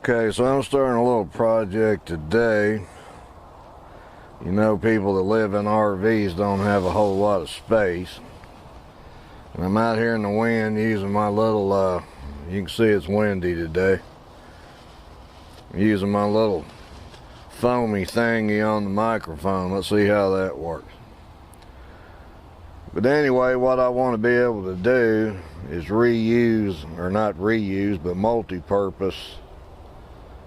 Okay, so I'm starting a little project today. You know, people that live in RVs don't have a whole lot of space. And I'm out here in the wind using my little, you can see it's windy today. I'm using my little foamy thingy on the microphone. Let's see how that works. But anyway, what I want to be able to do is reuse, or not reuse, but multi-purpose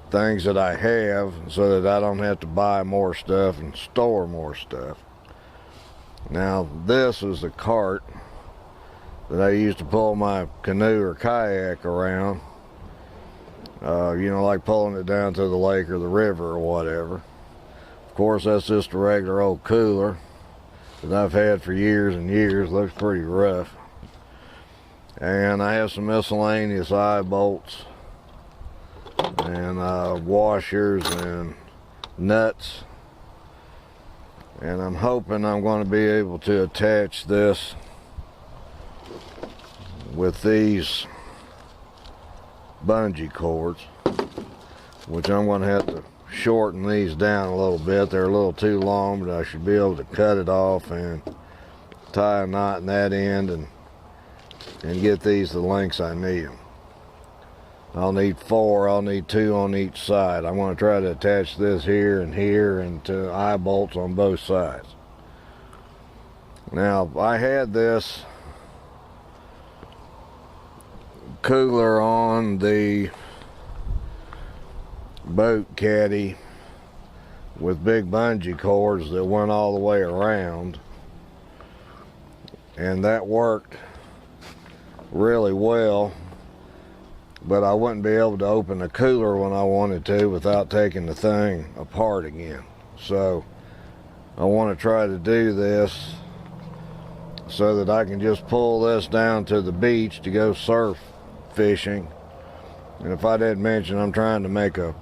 things that I have so that I don't have to buy more stuff and store more stuff. Now, this is a cart that I use to pull my canoe or kayak around. You know, like pulling it down to the lake or the river or whatever. Of course, that's just a regular old cooler that I've had for years and years. Looks pretty rough. And I have some miscellaneous eye bolts and washers and nuts. And I'm hoping I'm going to be able to attach this with these bungee cords, which I'm going to have to shorten these down a little bit. They're a little too long, but I should be able to cut it off and tie a knot in that end and get these the lengths I need them. I'll need 4, I'll need 2 on each side. I'm going to try to attach this here and to eye bolts on both sides. Now, I had this cooler on the boat caddy with big bungee cords that went all the way around, and that worked really well, but I wouldn't be able to open the cooler when I wanted to without taking the thing apart again. So I want to try to do this so that I can just pull this down to the beach to go surf fishing. And if I didn't mention, I'm trying to make a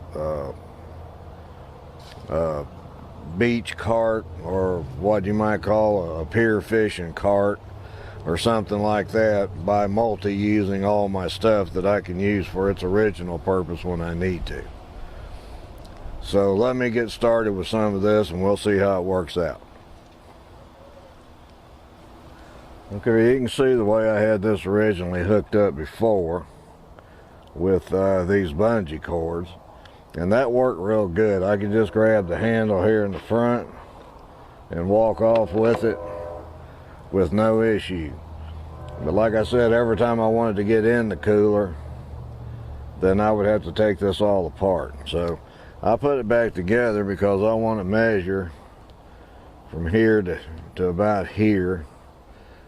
beach cart, or what you might call a pier fishing cart or something like that, by multi-using all my stuff that I can use for its original purpose when I need to. So let me get started with some of this and we'll see how it works out. Okay, you can see the way I had this originally hooked up before with these bungee cords, and that worked real good. I could just grab the handle here in the front and walk off with it with no issue. But like I said, every time I wanted to get in the cooler, then I would have to take this all apart. So I put it back together because I want to measure from here to about here,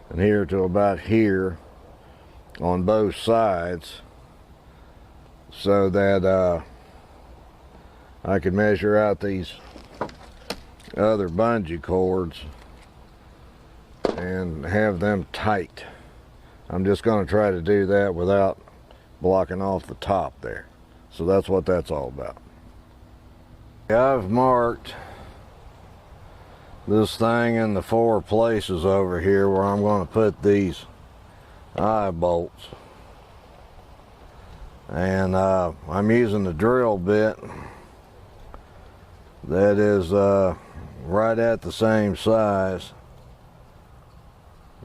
and here to about here on both sides, so that I could measure out these other bungee cords and have them tight. I'm just going to try to do that without blocking off the top there. So that's what that's all about. I've marked this thing in the 4 places over here where I'm going to put these eye bolts. And I'm using the drill bit that is right at the same size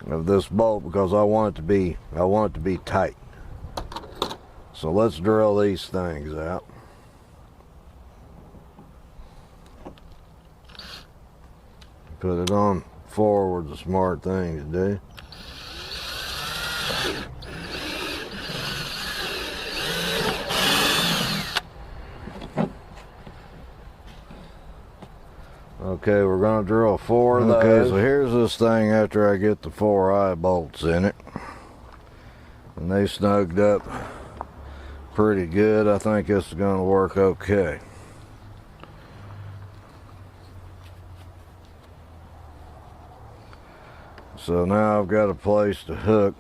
of this bolt, because I want it to be tight. So let's drill these things out. Put it on forward, the smart thing to do. Okay, we're going to drill 4 of those. Okay, so here's this thing after I get the 4 eye bolts in it. And they snugged up pretty good. I think this is going to work okay. So now I've got a place to hook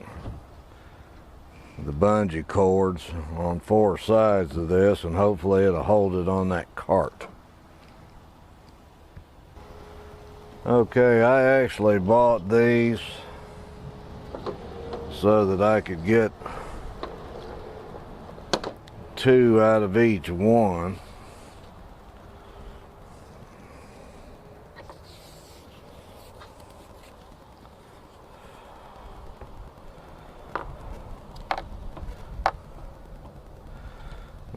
the bungee cords on 4 sides of this, and hopefully it'll hold it on that cart. Okay, I actually bought these so that I could get 2 out of each one.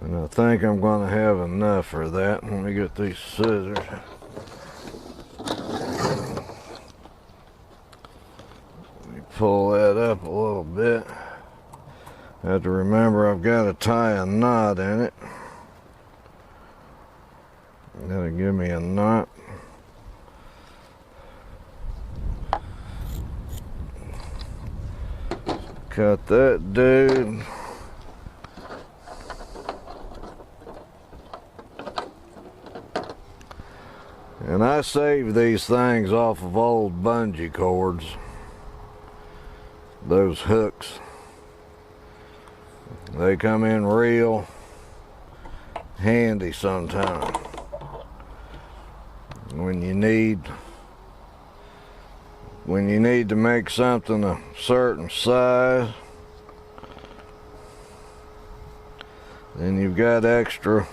And I think I'm going to have enough for that. Let me get these scissors. Let me pull that up a little bit. I have to remember I've got to tie a knot in it. That'll give me a knot. Cut that dude. And I save these things off of old bungee cords. Those hooks. They come in real handy sometimes. When you need to make something a certain size, then you've got extra.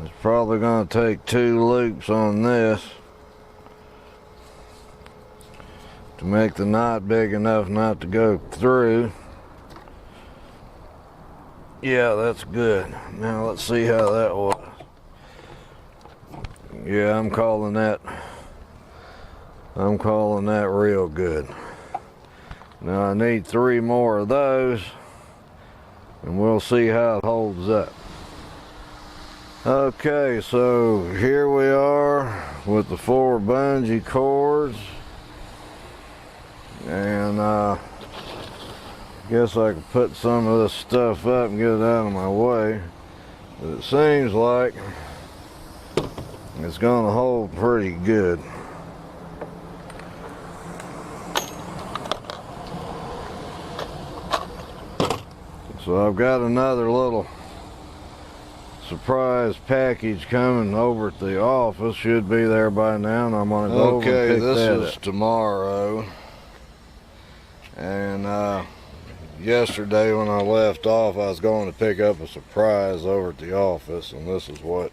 It's probably going to take 2 loops on this to make the knot big enough not to go through. Yeah, that's good. Now let's see how that was. Yeah, I'm calling that real good. Now I need 3 more of those, and we'll see how it holds up. Okay, so here we are with the 4 bungee cords, and guess I could put some of this stuff up and get it out of my way, but it seems like it's gonna hold pretty good. So I've got another little surprise package coming over at the office. Should be there by now, and I'm gonna go over and pick that up. Okay, this is tomorrow, and yesterday when I left off, I was going to pick up a surprise over at the office, and this is what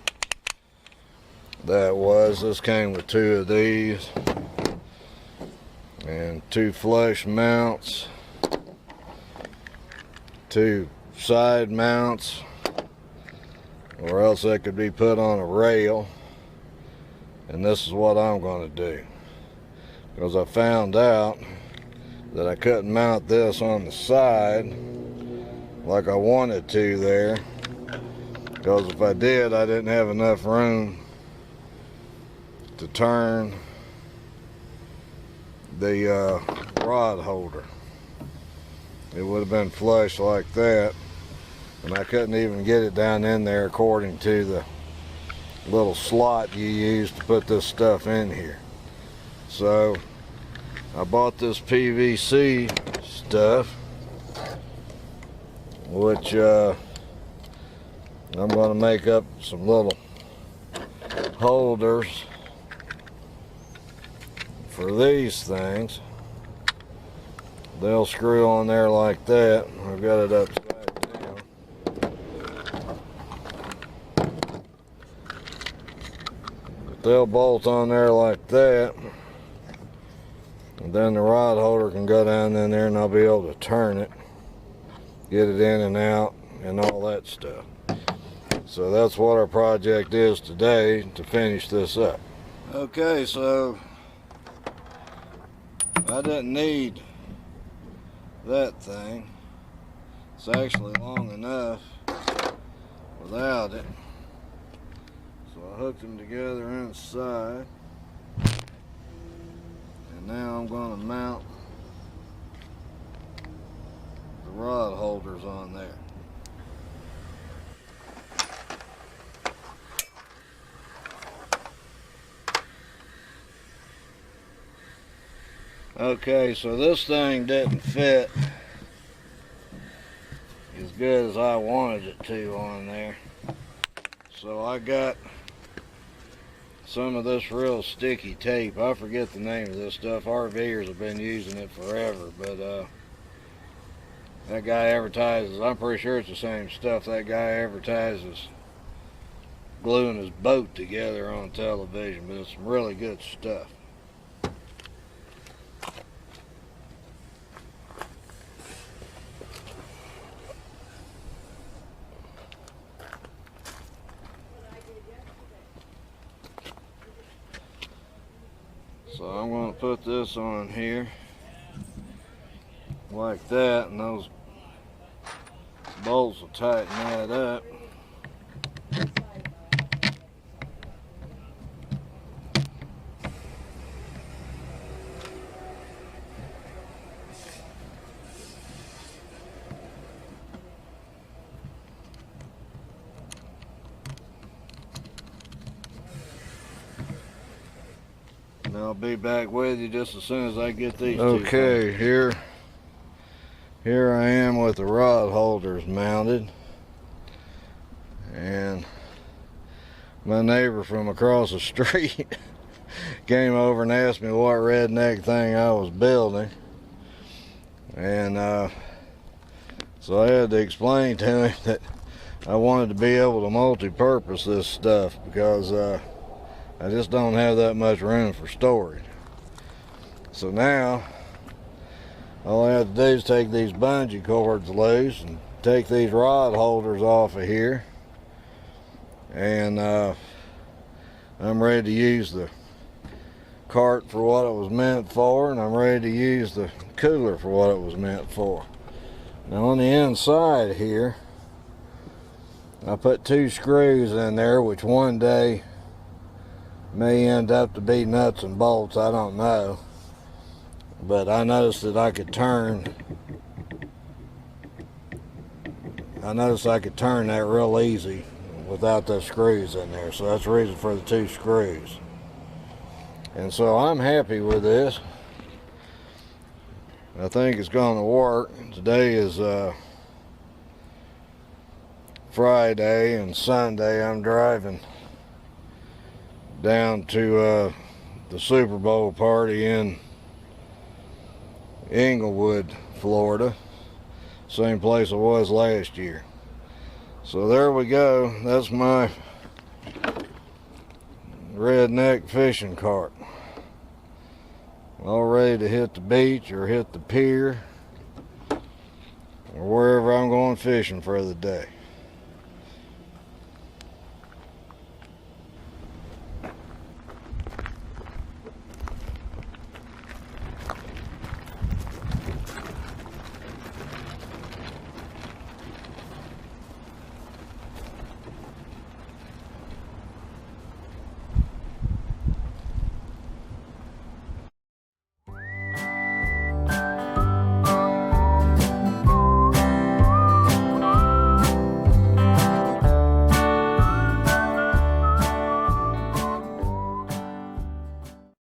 that was. This came with 2 of these and 2 flush mounts, 2 side mounts, or else they could be put on a rail. And this is what I'm going to do, because I found out that I couldn't mount this on the side like I wanted to there, because if I did, I didn't have enough room to turn the rod holder. It would have been flush like that, and I couldn't even get it down in there according to the little slot you use to put this stuff in here. So I bought this PVC stuff, which I'm going to make up some little holders for these things. They'll screw on there like that. I've got it upside down. But they'll bolt on there like that. And then the rod holder can go down in there, and I'll be able to turn it, get it in and out, and all that stuff. So that's what our project is today, to finish this up. Okay, so I didn't need that thing. It's actually long enough without it. So I hooked them together inside. And now I'm going to mount the rod holders on there. Okay, so this thing didn't fit as good as I wanted it to on there. So I got some of this real sticky tape. I forget the name of this stuff. RVers have been using it forever, but That guy advertises, I'm pretty sure it's the same stuff that guy advertises gluing his boat together on television, but it's some really good stuff. So I'm going to put this on here like that, and those bolts will tighten that up. And I'll be back with you just as soon as I get these two. Okay, here I am with the rod holders mounted, and my neighbor from across the street came over and asked me what redneck thing I was building, and so I had to explain to him that I wanted to be able to multi-purpose this stuff because I just don't have that much room for storage. So now all I have to do is take these bungee cords loose and take these rod holders off of here, and I'm ready to use the cart for what it was meant for, and I'm ready to use the cooler for what it was meant for. Now on the inside here I put 2 screws in there, which one day may end up to be nuts and bolts, I don't know. But I noticed that I could turn that real easy without those screws in there. So that's the reason for the 2 screws. And so I'm happy with this. I think it's going to work. Today is Friday, and Sunday I'm driving down to the Super Bowl party in Inglewood, Florida, same place I was last year. So there we go. That's my redneck fishing cart, all ready to hit the beach or hit the pier or wherever I'm going fishing for the day.